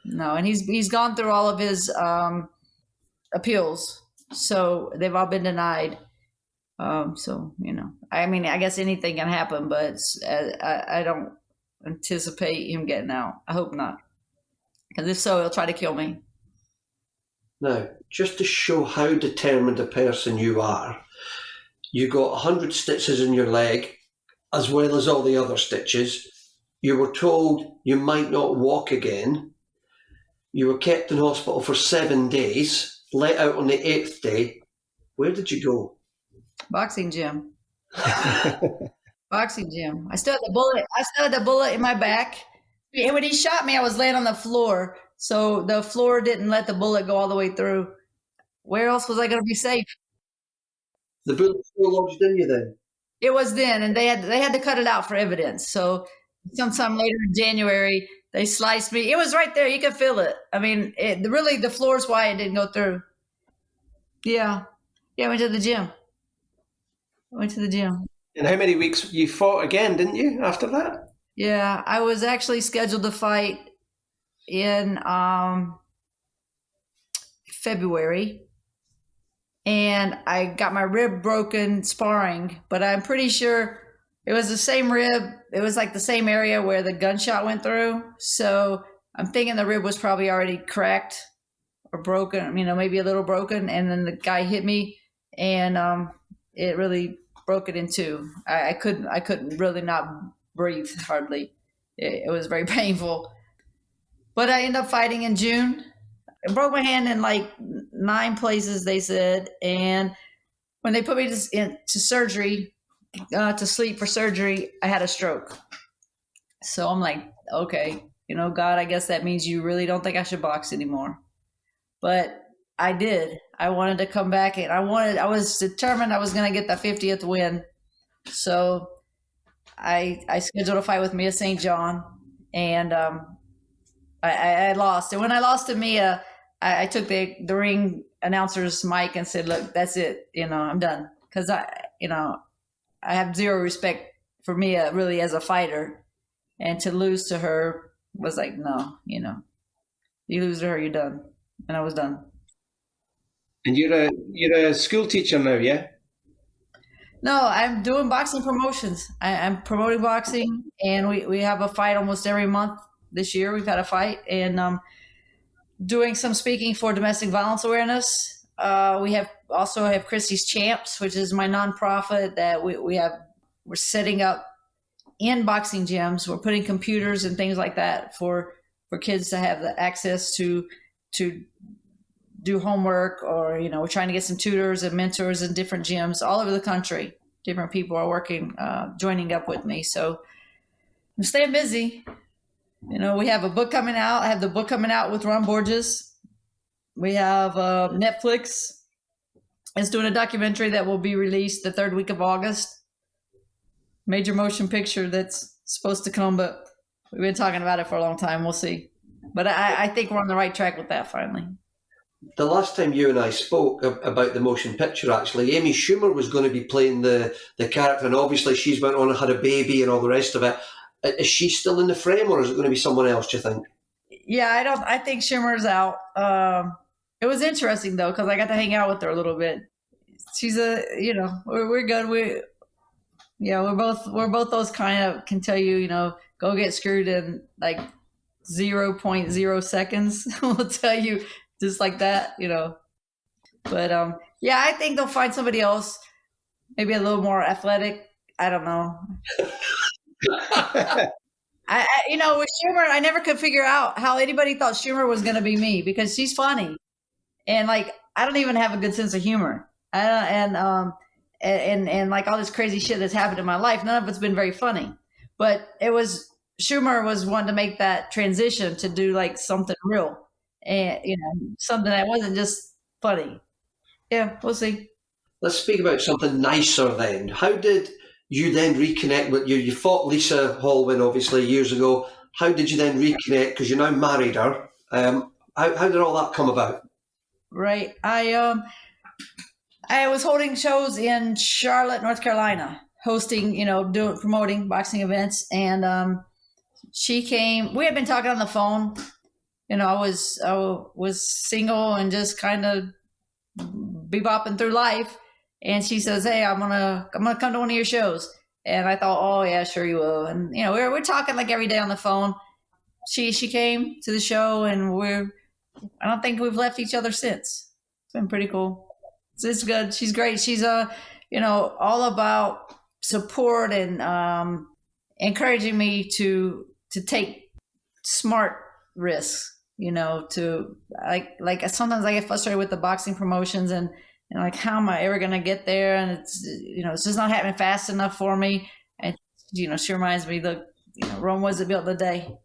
No, and he's gone through all of his appeals, so they've all been denied. So I mean, I guess anything can happen, but I don't anticipate him getting out. I hope not, because if so, he'll try to kill me. Now, just to show how determined a person you are, you got 100 stitches in your leg, as well as all the other stitches. You were told you might not walk again. You were kept in hospital for 7 days, let out on the 8th day. Where did you go? Boxing gym. Boxing gym. I still had the bullet in my back. And when he shot me, I was laying on the floor. So the floor didn't let the bullet go all the way through. Where else was I going to be safe? The bullet was still lodged in you then? It was then, and they had to cut it out for evidence. So sometime later in January, they sliced me. It was right there. You could feel it. I mean, really, the floor's why it didn't go through. Yeah, I went to the gym. And how many weeks you fought again, didn't you, after that? Yeah, I was actually scheduled to fight in February, and I got my rib broken sparring, but I'm pretty sure it was the same rib. It was like the same area where the gunshot went through. So I'm thinking the rib was probably already cracked or broken, maybe a little broken. And then the guy hit me, and it really broke it in two. I couldn't really not breathe hardly. It was very painful. But I ended up fighting in June. I broke my hand in like 9 places, they said. And when they put me to surgery, to sleep for surgery, I had a stroke. So I'm like, okay, God, I guess that means you really don't think I should box anymore. But I did. I wanted to come back, and I was determined I was going to get the 50th win. So I scheduled a fight with Mia St. John, and I lost. And when I lost to Mia, I took the ring announcer's mic and said, look, that's it. I'm done. Because I have zero respect for Mia really as a fighter. And to lose to her was like, no, you lose to her, you're done. And I was done. And you're a school teacher now, yeah? No, I'm doing boxing promotions. I'm promoting boxing, and we have a fight almost every month. This year we've had a fight, and doing some speaking for domestic violence awareness. We also have Christy's Champs, which is my nonprofit that we're setting up in boxing gyms. We're putting computers and things like that for kids to have the access to do homework, or we're trying to get some tutors and mentors in different gyms all over the country. Different people are working, joining up with me. So I'm staying busy. We have a book coming out. I have the book coming out with Ron Borges. We have Netflix is doing a documentary that will be released the 3rd week of August. Major motion picture that's supposed to come, but we've been talking about it for a long time. We'll see. But I think we're on the right track with that finally. The last time you and I spoke about the motion picture, actually, Amy Schumer was going to be playing the character, and obviously she's went on and had a baby and all the rest of it. Is she still in the frame, or is it going to be someone else, do you think? Yeah, I think Schumer's out. It was interesting though, because I got to hang out with her a little bit. She's we're good. We're both those kind of can tell you, go get screwed in like 0.0 seconds. We'll tell you just like that, But I think they'll find somebody else, maybe a little more athletic. I don't know. With Schumer, I never could figure out how anybody thought Schumer was going to be me, because she's funny, and like I don't even have a good sense of humor. And like all this crazy shit that's happened in my life, none of it's been very funny. But Schumer was wanting to make that transition to do like something real, and something that wasn't just funny. Yeah, we'll see. Let's speak about something nicer then. How did you then reconnect with you? You fought Lisa Hallwin, obviously, years ago. How did you then reconnect? Because you now married her. How did all that come about? Right. I was holding shows in Charlotte, North Carolina, hosting, promoting boxing events. And she came. We had been talking on the phone. I was single and just kind of bebopping through life. And she says, "Hey, I'm gonna come to one of your shows." And I thought, "Oh yeah, sure you will." And we're talking like every day on the phone. She came to the show, and I don't think we've left each other since. It's been pretty cool. It's good. She's great. She's all about support and encouraging me to take smart risks. To like sometimes I get frustrated with the boxing promotions and like, how am I ever going to get there? And it's just not happening fast enough for me. And, she reminds me, look, Rome wasn't built in a day.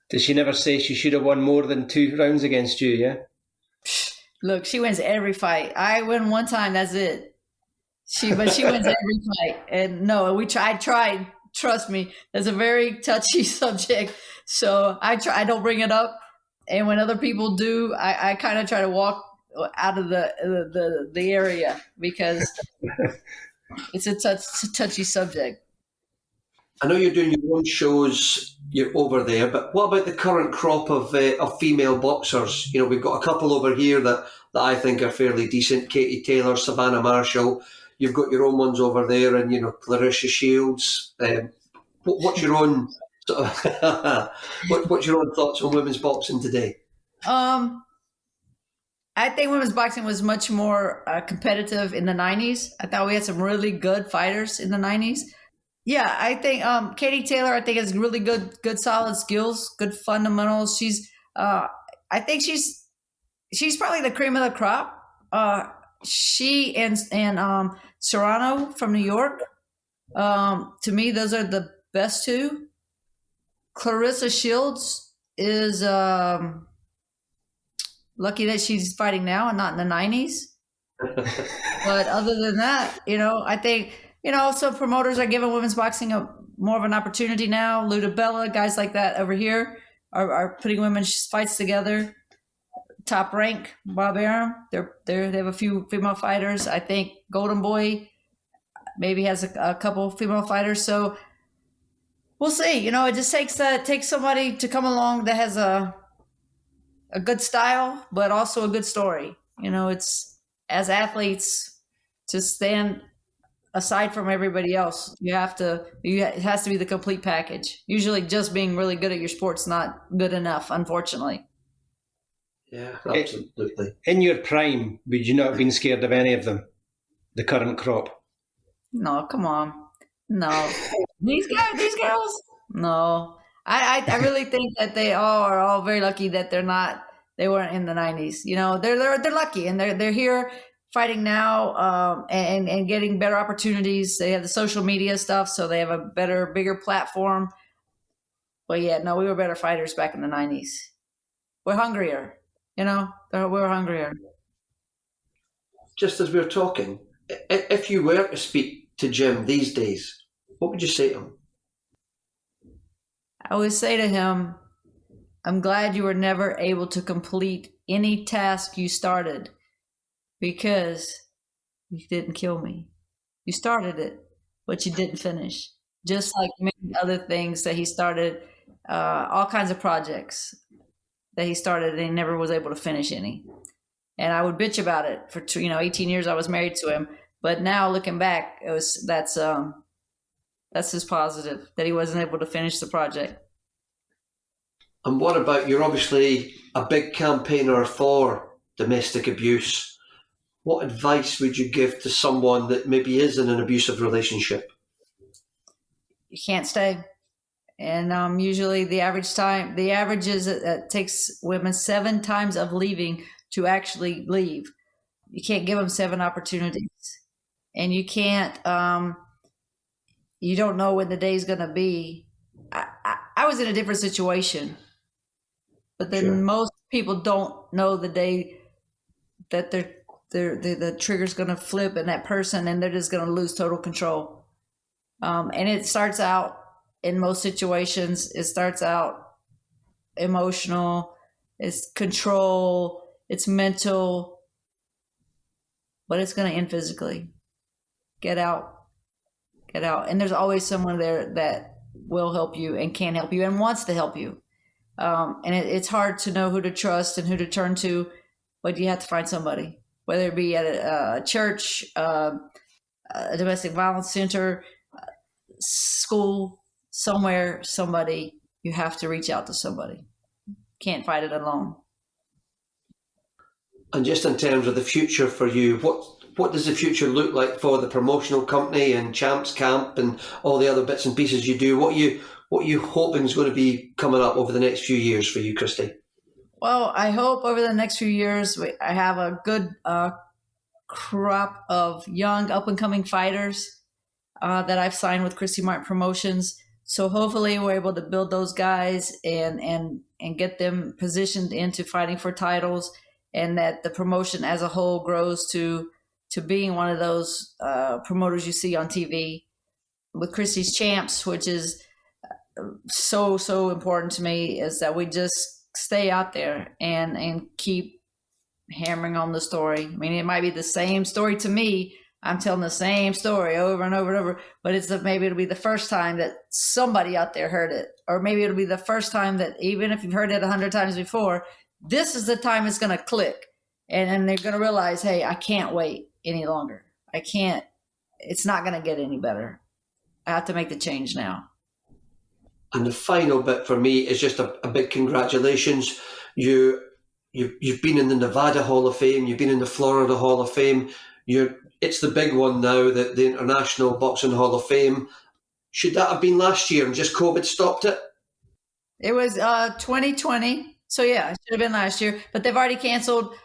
Did she never say she should have won more than 2 rounds against you, yeah? Look, she wins every fight. I win one time, that's it. But she wins every fight. And no, I tried. Trust me, it's a very touchy subject. So I don't bring it up. And when other people do, I kind of try to walk out of the area, because it's a touchy subject. I know you're doing your own shows. You're over there, but what about the current crop of female boxers? You know, we've got a couple over here that I think are fairly decent. Katie Taylor, Savannah Marshall. You've got your own ones over there, and Clarissa Shields. What's your own sort of what's your own thoughts on women's boxing today? I think women's boxing was much more competitive in the 90s. I thought we had some really good fighters in the 90s. Yeah, I think Katie Taylor, I think, has really good solid skills, good fundamentals. I think she's probably the cream of the crop. She and Serrano from New York, to me, those are the best two. Clarissa Shields is lucky that she's fighting now and not in the 90s. But other than that, I think, some promoters are giving women's boxing more of an opportunity now. Luda Bella, guys like that over here are putting women's fights together. Top Rank, Bob Arum, they have a few female fighters. I think Golden Boy maybe has a couple female fighters. So we'll see. It just takes somebody to come along that has a good style, but also a good story. It's, as athletes, to stand aside from everybody else, it has to be the complete package. Usually just being really good at your sport's not good enough, unfortunately. Yeah, absolutely. In your prime, would you not have been scared of any of them? The current crop? No, come on. No. These girls? No. I really think that they are all very lucky that they weren't in the 90s. They're lucky, and they're here fighting now, and getting better opportunities. They have the social media stuff, so they have a bigger platform. But yeah, no, we were better fighters back in the 90s. We're hungrier, we're hungrier. Just as we're talking, if you were to speak to Jim these days, what would you say to him? I would say to him, I'm glad you were never able to complete any task you started, because you didn't kill me. You started it, but you didn't finish. Just like many other things that he started, all kinds of projects that he started and he never was able to finish any. And I would bitch about it for 18 years I was married to him. But now looking back, that's his positive, that he wasn't able to finish the project. And what about, you're obviously a big campaigner for domestic abuse. What advice would you give to someone that maybe is in an abusive relationship? You can't stay. And usually the average is it takes women 7 times of leaving to actually leave. You can't give them 7 opportunities. And you can't, you don't know when the day's going to be. I was in a different situation, but then Sure. Most people don't know the day that the trigger's going to flip in that person, and they're just going to lose total control. And it starts out, in most situations, it starts out emotional, it's control, it's mental, but it's going to end physically. Get out. And there's always someone there that will help you and can help you and wants to help you. And it's hard to know who to trust and who to turn to, but you have to find somebody, whether it be at a church, a domestic violence center, school, somewhere, somebody. You have to reach out to somebody. Can't fight it alone. And just in terms of the future for you, what does the future look like for the promotional company and Champs Camp and all the other bits and pieces you do? What are you hoping is going to be coming up over the next few years for you, Christy? Well, I hope over the next few years I have a good crop of young up-and-coming fighters that I've signed with Christy Martin Promotions. So hopefully we're able to build those guys and get them positioned into fighting for titles, and that the promotion as a whole grows to being one of those promoters you see on TV with Christy's Champs, which is so important to me, is that we just stay out there and keep hammering on the story. I mean, it might be the same story to me, I'm telling the same story over and over and over, but maybe it'll be the first time that somebody out there heard it, or maybe it'll be the first time that, even if you've heard it 100 times before, this is the time it's going to click, and they're going to realize, hey, I can't wait any longer. I can't. It's not going to get any better. I have to make the change now. And the final bit for me is just a big congratulations. You've been in the Nevada Hall of Fame. You've been in the Florida Hall of Fame. It's the big one now, the International Boxing Hall of Fame. Should that have been last year and just COVID stopped it? It was 2020. So, yeah, it should have been last year. But they've already canceled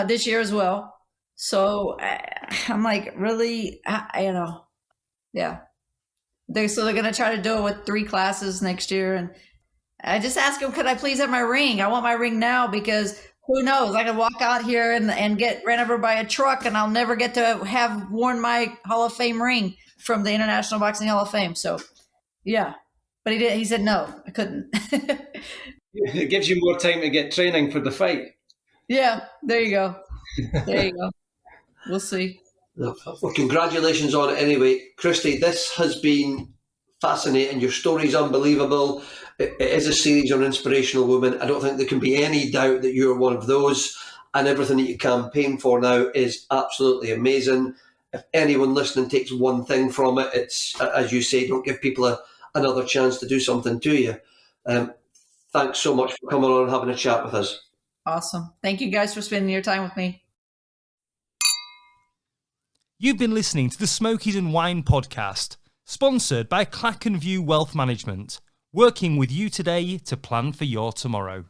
this year as well. So, I'm like, really? Yeah. They're going to try to do it with 3 classes next year. And I just asked them, could I please have my ring? I want my ring now, because who knows? I could walk out here and get ran over by a truck, and I'll never get to have worn my Hall of Fame ring from the International Boxing Hall of Fame. So, yeah. But he said, no, I couldn't. It gives you more time to get training for the fight. Yeah, there you go. There you go. We'll see. Well, congratulations on it anyway. Christy, this has been fascinating. Your story's unbelievable. It is a series on inspirational women. I don't think there can be any doubt that you're one of those, and everything that you campaign for now is absolutely amazing. If anyone listening takes one thing from it, it's, as you say, don't give people another chance to do something to you. Thanks so much for coming on and having a chat with us. Awesome. Thank you guys for spending your time with me. You've been listening to the Smokies and Wine podcast, sponsored by Clackenview Wealth Management, working with you today to plan for your tomorrow.